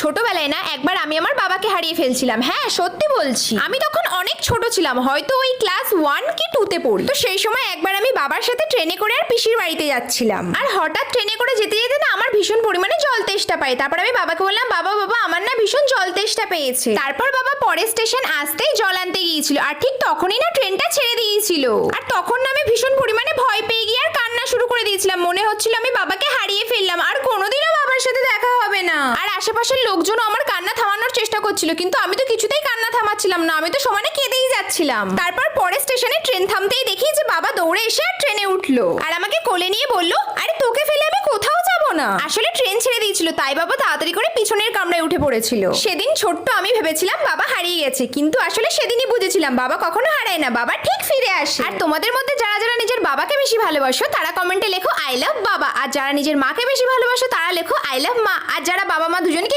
ছোটবেলায় না একবার আমি আমার বাবাকে হারিয়ে ফেলছিলাম। হ্যাঁ সত্যি বলছি, আমি তখন অনেক ছোট ছিলাম, হয়তো ওই ক্লাস 1 কি 2 তে পড়ি। তো সেই সময় একবার আমি বাবার সাথে ট্রেনে করে আর পিসির বাড়িতে যাচ্ছিলাম, আর হঠাৎ ট্রেনে করে যেতে যেতে না আমার ভীষণ পরিমাণে জল তেষ্টা পায়। তারপর আমি বাবাকে বললাম, বাবা বাবা আমার না ভীষণ জল তেষ্টা পেয়েছে। তারপর বাবা পরের স্টেশন আসতেই জল আনতে গিয়েছিল, আর ঠিক তখনই না ট্রেনটা ছেড়ে দিয়েছিল। আর তখন না আমি ভীষণ পরিমাণে ভয় পেয়ে গিয়ে আর কান্না শুরু করে দিয়েছিলাম। মনে হচ্ছিল আমি বাবাকে হারিয়ে ফেললাম, আর কোনোদিনও বাবার সাথে দেখা হবে না। আর আশেপাশের লোকজনও আমার কান্না থামানোর চেষ্টা করছিল, কিন্তু আমি তো কিছুতেই কান্না থামাচ্ছিলাম না, আমি তো সমানে কেঁদেই যাচ্ছিলাম। তারপর পরের স্টেশনে ট্রেন থামতেই দেখি যে বাবা দৌড়ে এসে আর ট্রেনে উঠলো, আর আমাকে কোলে নিয়ে বললো, আরে তোকে ফেলে আমি কোথাও যাব না। আসলে ট্রেন ছেড়ে দিয়েছিল, তাই বাবা তাড়াতাড়ি করে পিছনের কামরায় উঠে পড়েছিল। সেদিন ছোট্ট আমি ভেবেছিলাম বাবা হারিয়ে গেছে, কিন্তু আসলে সেদিনই বুঝেছিলাম বাবা কখনো হারায় না, বাবা ঠিক ফিরে আসে। আর তোমাদের মধ্যে যারা যারা নিজের বাবাকে বেশি ভালোবাসো তারা কমেন্টে লেখো আই লাভ বাবা, আর যারা নিজের মাকে বেশি ভালোবাসো তারা লেখো আই লাভ মা, আর যারা বাবা মা দুজনকে